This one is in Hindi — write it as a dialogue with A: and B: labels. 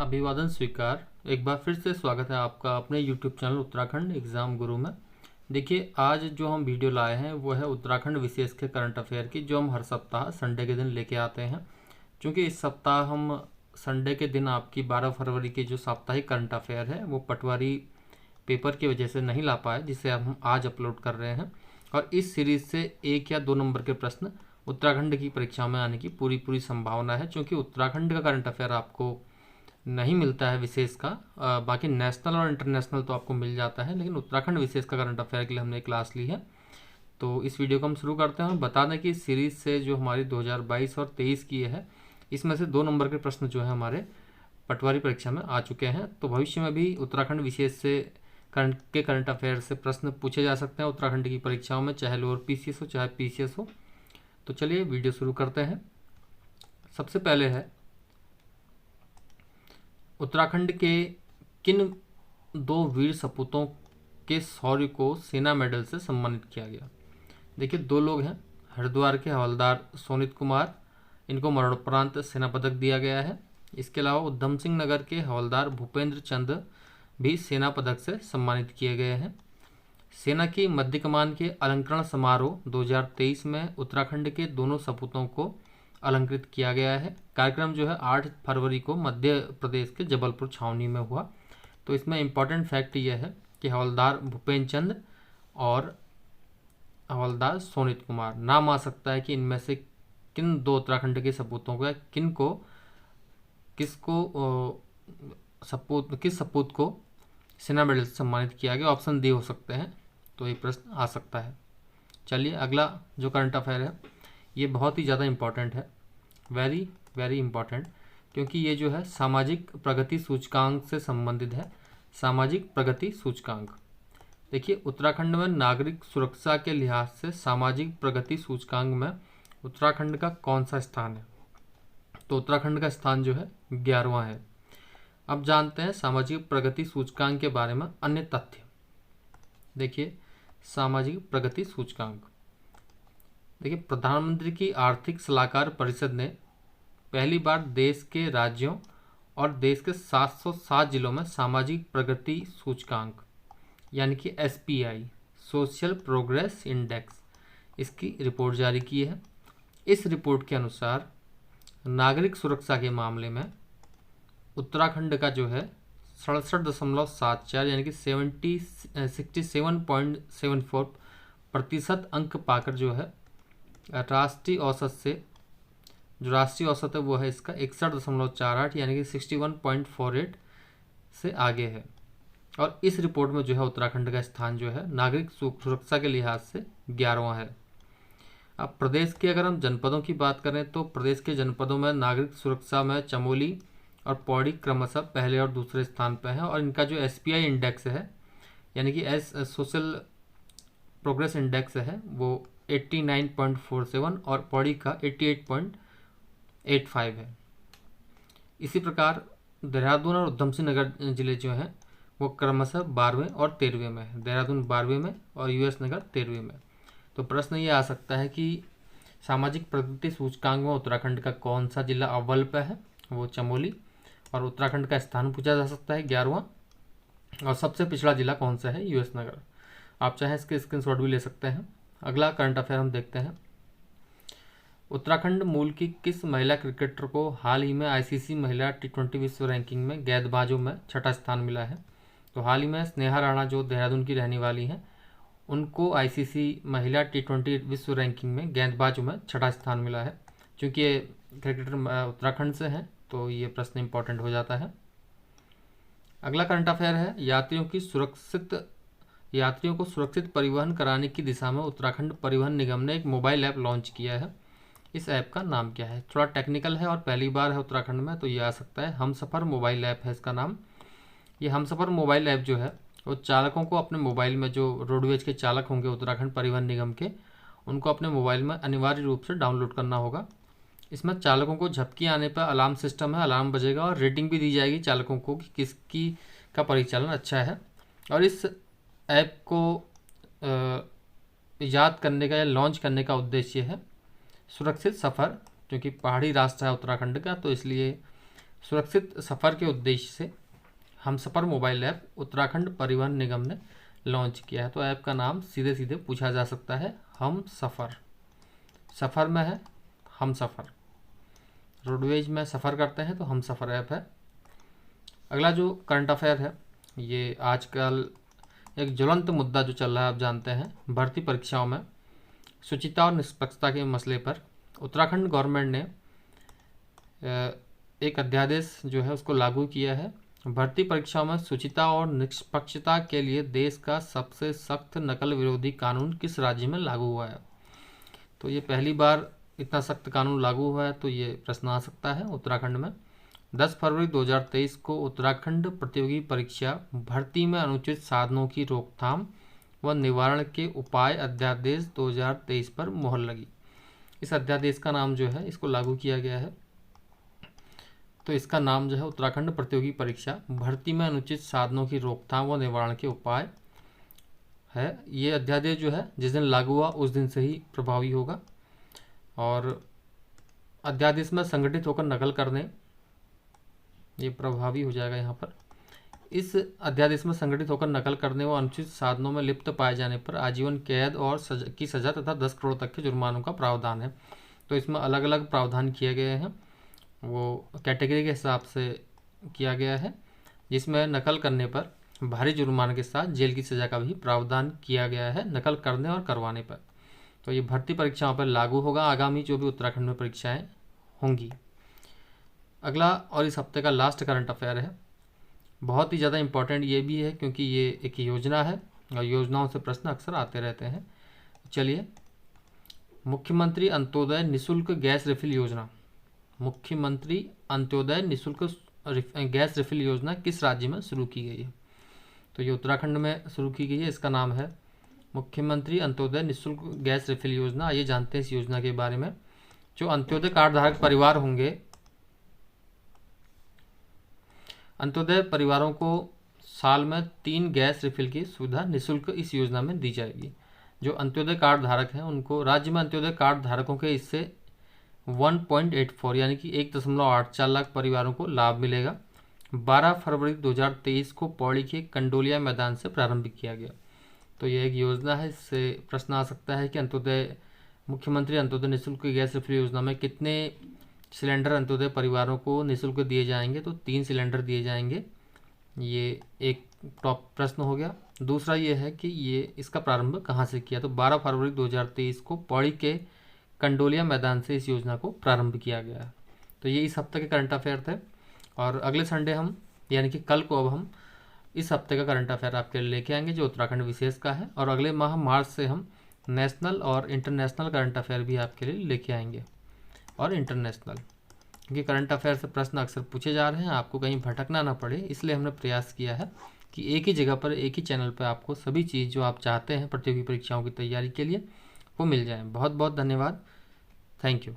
A: अभिवादन स्वीकार। एक बार फिर से स्वागत है आपका अपने YouTube चैनल उत्तराखंड एग्ज़ाम गुरु में। देखिए, आज जो हम वीडियो लाए हैं वो है उत्तराखंड विशेष के करंट अफेयर की, जो हम हर सप्ताह संडे के दिन लेके आते हैं। क्योंकि इस सप्ताह हम संडे के दिन आपकी 12 फरवरी की जो साप्ताहिक करंट अफेयर है वो पटवारी पेपर की वजह से नहीं ला पाए, जिसे हम आज अपलोड कर रहे हैं। और इस सीरीज़ से 1 या 2 नंबर के प्रश्न उत्तराखंड की परीक्षा में आने की पूरी संभावना है। क्योंकि उत्तराखंड का करंट अफेयर आपको नहीं मिलता है विशेष का, बाकी नेशनल और इंटरनेशनल तो आपको मिल जाता है, लेकिन उत्तराखंड विशेष का करंट अफेयर के लिए हमने क्लास ली है। तो इस वीडियो को हम शुरू करते हैं। बता दें कि इस सीरीज़ से जो हमारी 2022 और 23 की है, इसमें से 2 नंबर के प्रश्न जो है हमारे पटवारी परीक्षा में आ चुके हैं। तो भविष्य में भी उत्तराखंड विशेष से करंट अफेयर से प्रश्न पूछे जा सकते हैं उत्तराखंड की परीक्षाओं में, चाहे लोअर PCS हो चाहे PCS हो। तो चलिए वीडियो शुरू करते हैं। सबसे पहले है, उत्तराखंड के किन 2 वीर सपूतों के शौर्य को सेना मेडल से सम्मानित किया गया? देखिए, 2 लोग हैं। हरिद्वार के हवलदार सोनित कुमार, इनको मरणोपरांत सेना पदक दिया गया है। इसके अलावा उधम सिंह नगर के हवलदार भूपेंद्र चंद भी सेना पदक से सम्मानित किए गए हैं। सेना की मध्य कमान के अलंकरण समारोह 2023 में उत्तराखंड के दोनों सपूतों को अलंकृत किया गया है। कार्यक्रम जो है 8 फरवरी को मध्य प्रदेश के जबलपुर छावनी में हुआ। तो इसमें इम्पॉर्टेंट फैक्ट यह है कि हवलदार भूपेंद्र चंद और हवलदार सोनित कुमार, नाम आ सकता है कि इनमें से किन 2 उत्तराखंड के सपूतों को, किस सपूत को सेना मेडल से सम्मानित किया गया। ऑप्शन डी हो सकते हैं, तो ये प्रश्न आ सकता है। चलिए, अगला जो करंट अफेयर है ये बहुत ही ज़्यादा इम्पॉर्टेंट है, वेरी वेरी इम्पॉर्टेंट, क्योंकि ये जो है सामाजिक प्रगति सूचकांक से संबंधित है। सामाजिक प्रगति सूचकांक, देखिए, उत्तराखंड में नागरिक सुरक्षा के लिहाज से सामाजिक प्रगति सूचकांक में उत्तराखंड का कौन सा स्थान है? तो उत्तराखंड का स्थान जो है 11वां है। अब जानते हैं सामाजिक प्रगति सूचकांक के बारे में अन्य तथ्य। देखिए, सामाजिक प्रगति सूचकांक, देखिए, प्रधानमंत्री की आर्थिक सलाहकार परिषद ने पहली बार देश के राज्यों और देश के 707 जिलों में सामाजिक प्रगति सूचकांक यानी कि SPI, सोशल प्रोग्रेस इंडेक्स, इसकी रिपोर्ट जारी की है। इस रिपोर्ट के अनुसार नागरिक सुरक्षा के मामले में उत्तराखंड का जो है 67.74 यानी कि 67.74% अंक पाकर जो है राष्ट्रीय औसत है वो है इसका 61.48 यानी कि 61.48 से आगे है। और इस रिपोर्ट में जो है उत्तराखंड का स्थान जो है नागरिक सुरक्षा के लिहाज से 11वां है। अब प्रदेश की अगर हम जनपदों की बात करें तो प्रदेश के जनपदों में नागरिक सुरक्षा में चमोली और पौड़ी क्रमशः पहले और दूसरे स्थान पर है। और इनका जो SPI इंडेक्स है यानी कि सोशल प्रोग्रेस इंडेक्स है वो 89.47 और पौड़ी का 88.85 है। इसी प्रकार देहरादून और उधम सिंह नगर जिले जो हैं वो क्रमशः 12वें और 13वें में है। देहरादून 12वें में और US नगर 13वें में। तो प्रश्न ये आ सकता है कि सामाजिक प्रगति सूचकांक में उत्तराखंड का कौन सा जिला अव्वल पे है? वो चमोली। और उत्तराखंड का स्थान पूछा जा सकता है 11वां। और सबसे पिछड़ा जिला कौन सा है? US नगर। आप चाहें इसके स्क्रीनशॉट भी ले सकते हैं। अगला करंट अफेयर हम देखते हैं। उत्तराखंड मूल की किस महिला क्रिकेटर को हाल ही में ICC महिला T20 विश्व रैंकिंग में गेंदबाजों में 6ठा स्थान मिला है? तो हाल ही में स्नेहा राणा जो देहरादून की रहने वाली हैं, उनको ICC महिला T20 विश्व रैंकिंग में गेंदबाजों में 6ठा स्थान मिला है। क्योंकि ये क्रिकेटर उत्तराखंड से हैं तो ये प्रश्न इंपॉर्टेंट हो जाता है। अगला करंट अफेयर है, यात्रियों को सुरक्षित परिवहन कराने की दिशा में उत्तराखंड परिवहन निगम ने एक मोबाइल ऐप लॉन्च किया है। इस ऐप का नाम क्या है? थोड़ा टेक्निकल है और पहली बार है उत्तराखंड में, तो ये आ सकता है हमसफ़र मोबाइल ऐप है इसका नाम। ये हमसफ़र मोबाइल ऐप जो है वो चालकों को अपने मोबाइल में, जो रोडवेज के चालक होंगे उत्तराखंड परिवहन निगम के, उनको अपने मोबाइल में अनिवार्य रूप से डाउनलोड करना होगा। इसमें चालकों को झपकी आने पर अलार्म सिस्टम है, अलार्म बजेगा और रेटिंग भी दी जाएगी चालकों को कि किसकी का परिचालन अच्छा है। और इस ऐप को ईजाद करने का या लॉन्च करने का उद्देश्य है सुरक्षित सफ़र, क्योंकि पहाड़ी रास्ता है उत्तराखंड का, तो इसलिए सुरक्षित सफ़र के उद्देश्य से हमसफ़र मोबाइल ऐप उत्तराखंड परिवहन निगम ने लॉन्च किया है। तो ऐप का नाम सीधे सीधे पूछा जा सकता है हमसफ़र। सफ़र में है हमसफ़र, रोडवेज में सफ़र करते हैं तो हमसफ़र ऐप है। अगला जो करंट अफेयर है, ये आजकल एक ज्वलंत मुद्दा जो चल रहा है, आप जानते हैं, भर्ती परीक्षाओं में शुचिता और निष्पक्षता के मसले पर उत्तराखंड गवर्नमेंट ने एक अध्यादेश जो है उसको लागू किया है। भर्ती परीक्षाओं में शुचिता और निष्पक्षता के लिए देश का सबसे सख्त नकल विरोधी कानून किस राज्य में लागू हुआ है? तो ये पहली बार इतना सख्त कानून लागू हुआ है, तो ये प्रश्न आ सकता है उत्तराखंड में। 10 फरवरी 2023 को उत्तराखंड प्रतियोगी परीक्षा भर्ती में अनुचित साधनों की रोकथाम व निवारण के उपाय अध्यादेश 2023 पर मुहर लगी। इस अध्यादेश का नाम जो है इसको लागू किया गया है, तो इसका नाम जो है उत्तराखंड प्रतियोगी परीक्षा भर्ती में अनुचित साधनों की रोकथाम व निवारण के उपाय है। ये अध्यादेश जो है जिस दिन लागू हुआ उस दिन से ही प्रभावी होगा। और अध्यादेश में संगठित होकर नकल करने, ये प्रभावी हो जाएगा यहाँ पर। इस अध्यादेश में संगठित होकर नकल करने व अनुचित साधनों में लिप्त पाए जाने पर आजीवन कैद और की सजा तथा 10 करोड़ तक के जुर्मानों का प्रावधान है। तो इसमें अलग अलग प्रावधान किए गए हैं, वो कैटेगरी के हिसाब से किया गया है, जिसमें नकल करने पर भारी जुर्माने के साथ जेल की सज़ा का भी प्रावधान किया गया है नकल करने और करवाने पर। तो ये भर्ती परीक्षाओं पर लागू होगा आगामी जो भी उत्तराखंड में परीक्षाएं होंगी। अगला और इस हफ्ते का लास्ट करंट अफेयर है, बहुत ही ज़्यादा इम्पोर्टेंट ये भी है क्योंकि ये एक योजना है और योजनाओं से प्रश्न अक्सर आते रहते हैं। चलिए, मुख्यमंत्री अंत्योदय निःशुल्क गैस रिफिल योजना, मुख्यमंत्री अंत्योदय निःशुल्क गैस रिफिल योजना किस राज्य में शुरू की गई है? तो ये उत्तराखंड में शुरू की गई है। इसका नाम है मुख्यमंत्री अंत्योदय निःशुल्क गैस रिफिल योजना। आइए जानते हैं इस योजना के बारे में। जो अंत्योदय कार्ड धारक परिवार होंगे, अंत्योदय परिवारों को साल में 3 गैस रिफिल की सुविधा निःशुल्क इस योजना में दी जाएगी। जो अंत्योदय कार्ड धारक हैं उनको राज्य में अंत्योदय कार्ड धारकों के इससे 1.84 यानी कि 1.84 लाख परिवारों को लाभ मिलेगा। 12 फरवरी 2023 को पौड़ी के कंडोलिया मैदान से प्रारंभ किया गया। तो ये एक योजना है, इससे प्रश्न आ सकता है कि मुख्यमंत्री अंत्योदय निःशुल्क गैस रिफिल योजना में कितने सिलेंडर अंत्योदय परिवारों को निःशुल्क दिए जाएंगे? तो 3 सिलेंडर दिए जाएंगे। ये एक टॉप प्रश्न हो गया। दूसरा ये है कि ये इसका प्रारंभ कहाँ से किया? तो 12 फरवरी 2023 को पौड़ी के कंडोलिया मैदान से इस योजना को प्रारंभ किया गया है। तो ये इस हफ्ते के करंट अफेयर थे और अगले संडे हम यानी कि कल को अब हम इस हफ्ते का करंट अफेयर आपके लिए लेके आएंगे जो उत्तराखंड विशेष का है। और अगले माह मार्च से हम नेशनल और इंटरनेशनल करंट अफेयर भी आपके लिए लेके आएंगे और इंटरनेशनल, क्योंकि करंट अफेयर से प्रश्न अक्सर पूछे जा रहे हैं, आपको कहीं भटकना ना पड़े, इसलिए हमने प्रयास किया है कि एक ही जगह पर एक ही चैनल पर आपको सभी चीज़ जो आप चाहते हैं प्रतियोगी परीक्षाओं की तैयारी के लिए वो मिल जाए। बहुत बहुत धन्यवाद। Thank you.